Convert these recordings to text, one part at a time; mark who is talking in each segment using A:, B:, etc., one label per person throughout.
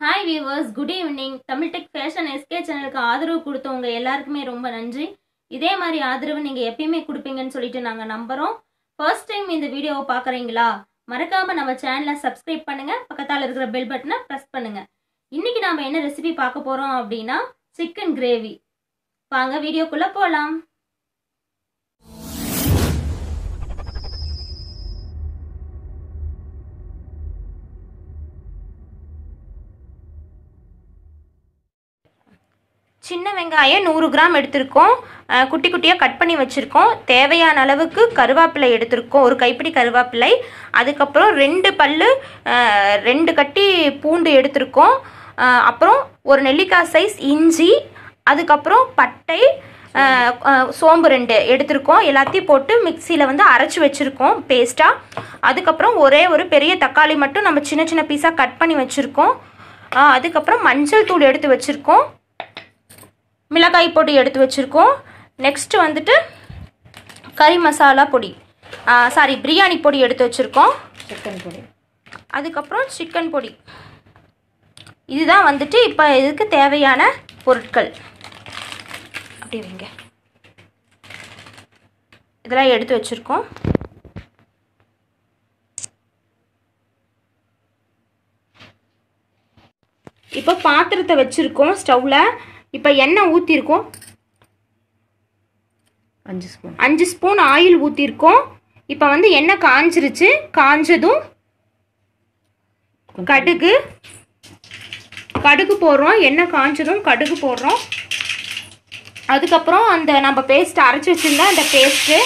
A: Hi viewers, good evening. Tamil Tech Fashion SK சேனலுக்கு ஆதரவு கொடுத்தவங்க எல்லாருக்குமே ரொம்ப நன்றி. இதே மாதிரி ஆதரவு நீங்க எப்பயுமே கொடுப்பீங்கன்னு சொல்லிட்டு நாங்க நம்புறோம். ஃபர்ஸ்ட் டைம் இந்த வீடியோவை பார்க்கறீங்களா? மறக்காம நம்ம சேனலை சப்ஸ்கிரைப் பண்ணுங்க. பக்கத்தால இருக்கிற பெல் பட்டனை பிரஸ் பண்ணுங்க. இன்னைக்கு நாம என்ன ரெசிபி பார்க்க போறோம் அப்படின்னா சிக்கன் கிரேவி. வாங்க வீடியோக்குள்ள போலாம். சின்ன வெங்காயம் 100 கிராம் எடுத்திருக்கோம். குட்டி குட்டியாக கட் பண்ணி வச்சுருக்கோம். தேவையான அளவுக்கு கருவேப்பிலை எடுத்திருக்கோம், ஒரு கைப்பிடி கருவேப்பிலை. அதுக்கப்புறம் 2 கட்டி பூண்டு எடுத்திருக்கோம். அப்புறம் ஒரு நெல்லிக்காய் சைஸ் இஞ்சி, அதுக்கப்புறம் பட்டை, சோம்பு 2 எடுத்திருக்கோம். எல்லாத்தையும் போட்டு மிக்சியில் அரைச்சி வச்சுருக்கோம் பேஸ்ட்டாக. அதுக்கப்புறம் ஒரு பெரிய தக்காளி மட்டும் நம்ம சின்ன சின்ன பீஸாக கட் பண்ணி வச்சுருக்கோம். அதுக்கப்புறம் மஞ்சள் தூள் எடுத்து வச்சுருக்கோம், மிளகாய் பொடி எடுத்து வச்சுருக்கோம். நெக்ஸ்ட்டு கறி மசாலா பொடி, பிரியாணி பொடி எடுத்து வச்சுருக்கோம், சிக்கன் பொடி. அதுக்கப்புறம் சிக்கன் பொடி. இதுதான் இப்போ இதுக்கு தேவையான பொருட்கள். அப்படி வைங்க. இதெல்லாம் எடுத்து வச்சுருக்கோம். இப்போ பாத்திரத்தை வச்சுருக்கோம் ஸ்டவ்வில். இப்போ எண்ணெய் ஊற்றிருக்கோம். 5 ஸ்பூன் ஆயில் ஊற்றிருக்கோம். இப்போ எண்ணெய் காஞ்சிருச்சு. காஞ்சதும் கடுகு போடுறோம். எண்ணெய் காஞ்சதும் கடுகு போடுறோம். அதுக்கப்புறம் அந்த நம்ம பேஸ்ட் அரைச்சி வச்சுருந்தா அந்த பேஸ்ட்டு,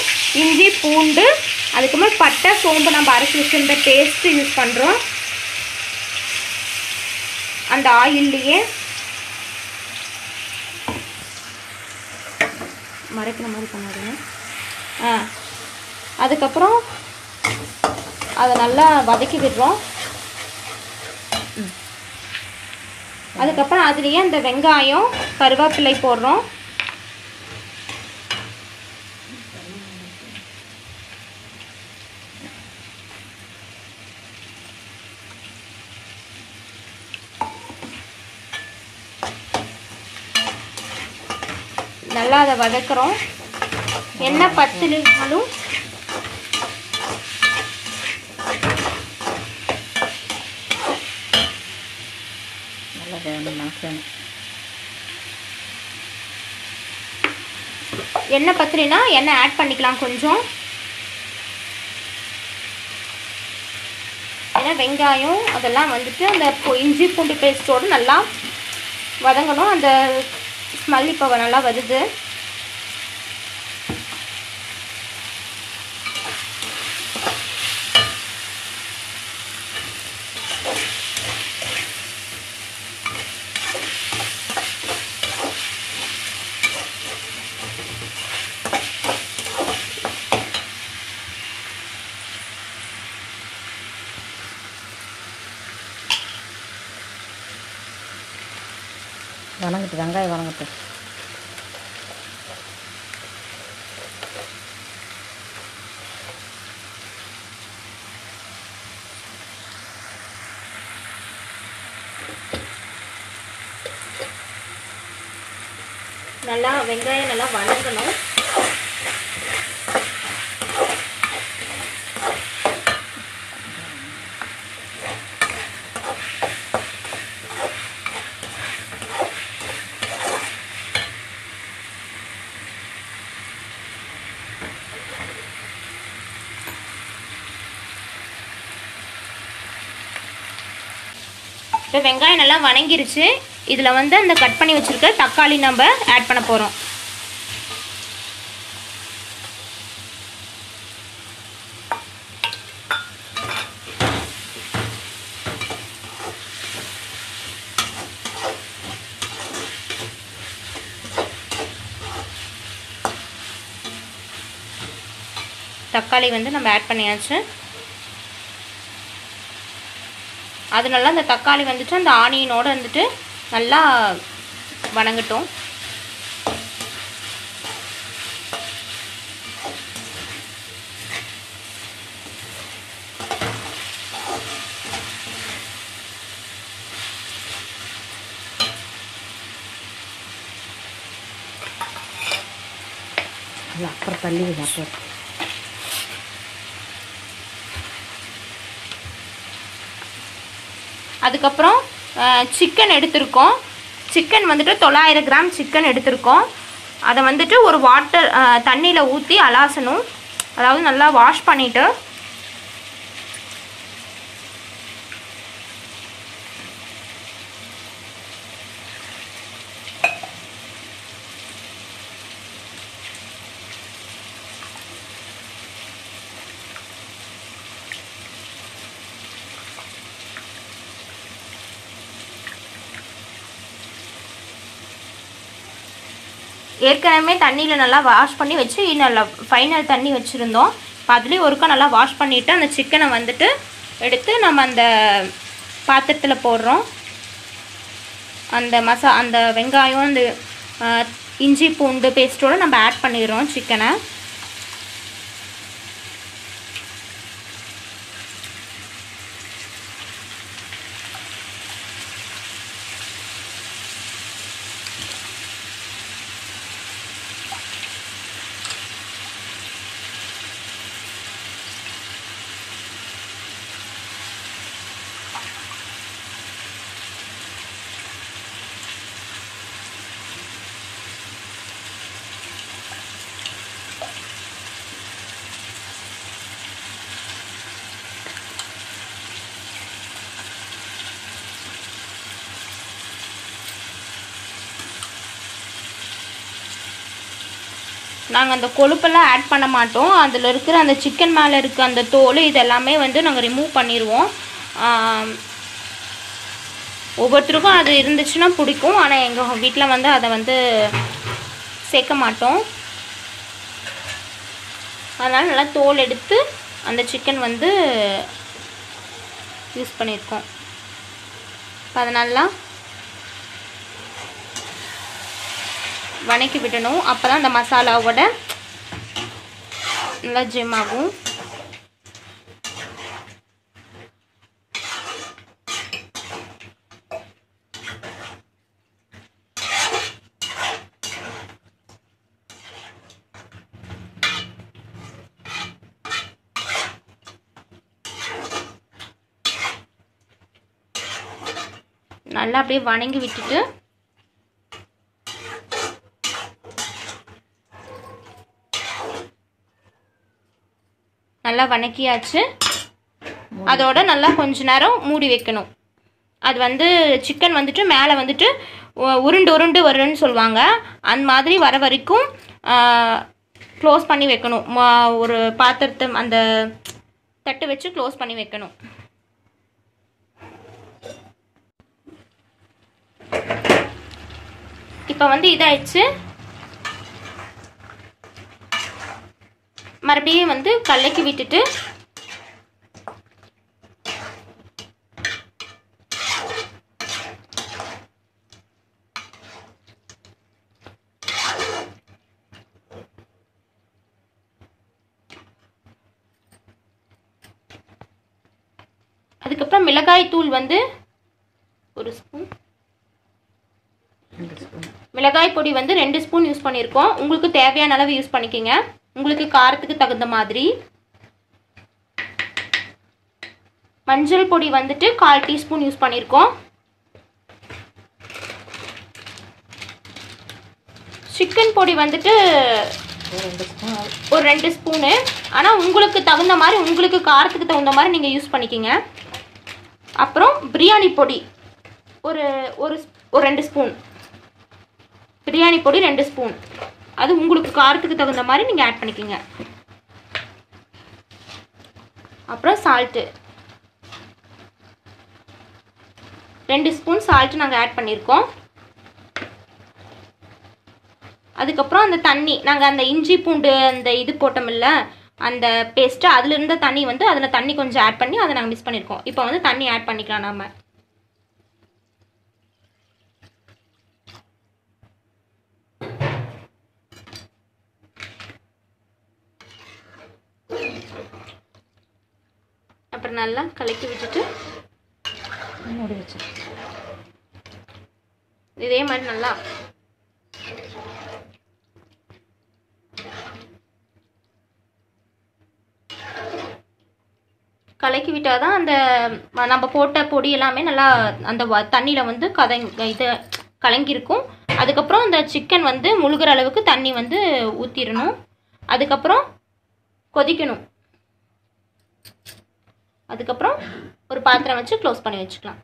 A: இஞ்சி பூண்டு, அதுக்கப்புறம் பட்டை சோம்பு நம்ம அரைச்சி வச்சுருந்த பேஸ்ட்டு யூஸ் பண்ணுறோம் அந்த ஆயில்லையே. மறைக்கிற மாதிரி பண்ணாதுங்க. அதுக்கப்புறம் அதை நல்லா வதக்கி விடுறோம். அதுக்கப்புறம் அதுலேயே அந்த வெங்காயம் கருவேப்பிலை போடுறோம். நல்லா அதை வதக்குறோம். எண்ணெய் பத்தினாலும் எண்ணெய் பத்தினா எண்ணெய் ஆட் பண்ணிக்கலாம் கொஞ்சம். ஏன்னா வெங்காயம் அதெல்லாம் அந்த இஞ்சி பூண்டு பேஸ்ட்டோடு நல்லா வதங்கணும். அந்த ஸ்மெல் இப்போ நல்லா வருது.
B: வணங்கிட்டு வெங்காயம் வணங்கிட்டு
A: நல்லா வெங்காயம் நல்லா வதங்கணும். இப்போ வெங்காயம் நல்லா வணங்கிருச்சு. இதில் அந்த கட் பண்ணி வச்சுருக்க தக்காளி நம்ம ஆட் பண்ண போகிறோம். தக்காளி நம்ம ஆட் பண்ணியாச்சு. அது நல்லா அந்த தக்காளி அந்த ஆனியனோடு நல்லா வணங்கட்டும்.
B: அது அப்புறம் தள்ளி அப்புறம்
A: அதுக்கப்புறம் சிக்கன் எடுத்திருக்கோம். சிக்கன் வந்துட்டு 900 கிராம் சிக்கன் எடுத்திருக்கோம். அதை வந்துட்டு ஒரு தண்ணியில் ஊற்றி அலாசணும். அதாவது நல்லா வாஷ் பண்ணிவிட்டு ஏற்கனவே தண்ணியில் நல்லா வாஷ் பண்ணி வச்சு நல்லா ஃபைனல் தண்ணி வச்சுருந்தோம். இப்போ அதுலேயும் ஒருக்கா நல்லா வாஷ் பண்ணிவிட்டு அந்த சிக்கனை வந்துட்டு எடுத்து நம்ம அந்த பாத்திரத்தில் போடுறோம். அந்த வெங்காயம் அந்த இஞ்சி பூண்டு பேஸ்ட்டோடு நம்ம ஆட் பண்ணிடுறோம் சிக்கனை. நாங்கள் அந்த கொழுப்பெல்லாம் ஆட் பண்ண மாட்டோம். அதில் இருக்கிற அந்த சிக்கன் மேலே இருக்க அந்த தோல் இதெல்லாமே வந்து நாங்கள் ரிமூவ் பண்ணிடுவோம். ஒவ்வொருத்தருக்கும் அது இருந்துச்சுன்னா பிடிக்கும். ஆனால் எங்கள் வீட்டில் வந்து அதை வந்து சேர்க்க மாட்டோம். அதனால் நல்லா தோல் எடுத்து அந்த சிக்கன் வந்து யூஸ் பண்ணியிருக்கோம். அதை நல்லா வணக்கி விடணும். அப்போ தான் அந்த மசாலாவோட நல்லா ஜிம் ஆகும். நல்லா அப்படியே வணங்கி விட்டுட்டு நல்லா வணக்கியாச்சு. அதோட நல்லா கொஞ்ச நேரம் மூடி வைக்கணும். அது வந்து சிக்கன் வந்துட்டு மேலே வந்துட்டு உருண்டு உருண்டு வருன்னு சொல்லுவாங்க. அந்த மாதிரி வர வரைக்கும் க்ளோஸ் பண்ணி வைக்கணும். ஒரு பாத்திரத்தை அந்த தட்டு வச்சு க்ளோஸ் பண்ணி வைக்கணும். இப்போ வந்து இதாயிடுச்சு. மறுபடியும் வந்து கலக்கி விட்டுட்டு அதுக்கப்புறம் மிளகாய் தூள் வந்து 1 ஸ்பூன், மிளகாய் பொடி வந்து 2 ஸ்பூன் யூஸ் பண்ணியிருக்கோம். உங்களுக்கு தேவையான அளவு யூஸ் பண்ணிக்கோங்க, உங்களுக்கு காரத்துக்கு தகுந்த மாதிரி. மஞ்சள் பொடி வந்துட்டு 1/4 டீஸ்பூன் யூஸ் பண்ணியிருக்கோம். சிக்கன் பொடி வந்துட்டு ஒரு 2 ஸ்பூனு. ஆனால் உங்களுக்கு தகுந்த மாதிரி, உங்களுக்கு காரத்துக்கு தகுந்த மாதிரி நீங்கள் யூஸ் பண்ணிக்கோங்க. அப்புறம் பிரியாணி பொடி ஒரு 2 ஸ்பூன், பிரியாணி பொடி 2 ஸ்பூன். அது உங்களுக்கு காரத்துக்கு தகுந்த மாதிரி நீங்கள் ஆட் பண்ணிக்கோங்க. அப்புறம் சால்ட்டு 2 ஸ்பூன் சால்ட்டு நாங்கள் ஆட் பண்ணியிருக்கோம். அதுக்கப்புறம் அந்த தண்ணி, நாங்கள் அந்த இஞ்சி பூண்டு அந்த இது போட்டோமில்ல அந்த பேஸ்ட்டு, அதில் இருந்த தண்ணி வந்து அதில் தண்ணி கொஞ்சம் ஆட் பண்ணி அதை நாங்கள் மிஸ் பண்ணியிருக்கோம். இப்போ வந்து தண்ணி ஆட் பண்ணிக்கலாம் நாம். அப்புறம் நல்லா கலக்கி விட்டுட்டு
B: மூடி வச்சு
A: இதே மாதிரி நல்லா கலக்கி விட்டால் தான் அந்த நம்ம போட்ட பொடி எல்லாமே நல்லா அந்த தண்ணியில் வந்து இது கலங்கியிருக்கும். அதுக்கப்புறம் அந்த சிக்கன் வந்து முழுகிற அளவுக்கு தண்ணி வந்து ஊற்றிடணும். அதுக்கப்புறம் கொதிக்கணும். அதுக்கப்புறம் ஒரு பாத்திரம் வச்சு க்ளோஸ் பண்ணி வச்சுக்கலாம்.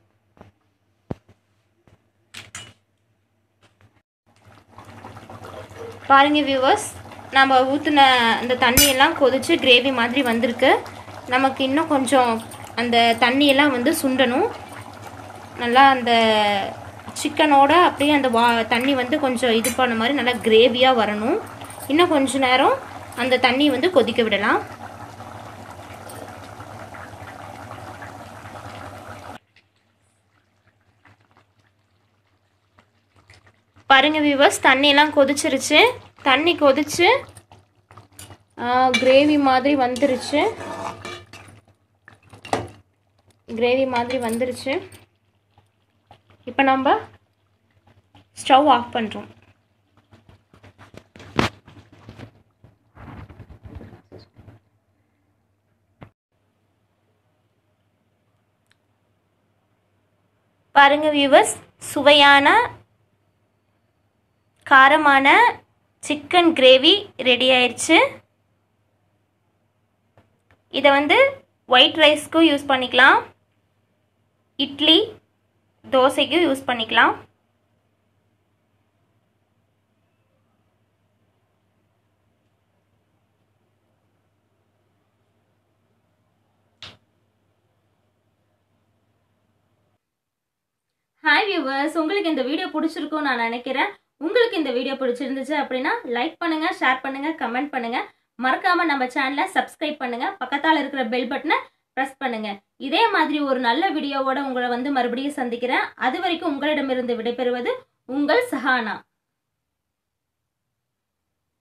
A: பாருங்கள் வியூவர்ஸ், நம்ம ஊற்றின அந்த தண்ணியெல்லாம் கொதித்து கிரேவி மாதிரி வந்திருக்கு. நமக்கு இன்னும் கொஞ்சம் அந்த தண்ணியெல்லாம் வந்து சுண்டணும். நல்லா அந்த சிக்கனோட அப்படியே அந்த தண்ணி வந்து கொஞ்சம் இது பண்ண மாதிரி நல்லா கிரேவியாக வரணும். இன்னும் கொஞ்ச நேரம் அந்த தண்ணி வந்து கொதிக்க விடலாம். பாருங்கள் வியூவர்ஸ், தண்ணியெல்லாம் கொதிச்சிருச்சு. தண்ணி கொதிச்சு கிரேவி மாதிரி வந்துருச்சு. இப்போ நம்ம ஸ்டவ் ஆஃப் பண்ணுறோம். பாருங்க வியூவர்ஸ், சுவையான காரமான சிக்கன் கிரேவி ரெடி ஆயிடுச்சு. இதை வந்து ஒயிட் ரைஸ்க்கும் யூஸ் பண்ணிக்கலாம், இட்லி தோசைக்கும் யூஸ் பண்ணிக்கலாம். ஹாய் வியூவர்ஸ், உங்களுக்கு இந்த வீடியோ பிடிச்சிருக்கும் நான் நினைக்கிறேன். உங்களுக்கு இந்த வீடியோ பிடிச்சிருந்துச்சு அப்படின்னா லைக் பண்ணுங்க, ஷேர் பண்ணுங்க, கமெண்ட் பண்ணுங்க. மறக்காம நம்ம சேனலை சப்ஸ்கிரைப் பண்ணுங்க. பக்கத்தால் இருக்கிற பெல் பட்டனை பிரஸ் பண்ணுங்க. இதே மாதிரி ஒரு நல்ல வீடியோவோட உங்களை வந்து மறுபடியும் சந்திக்கிறேன். அது வரைக்கும் உங்களிடமிருந்து விடைபெறுவது உங்கள் சஹானா.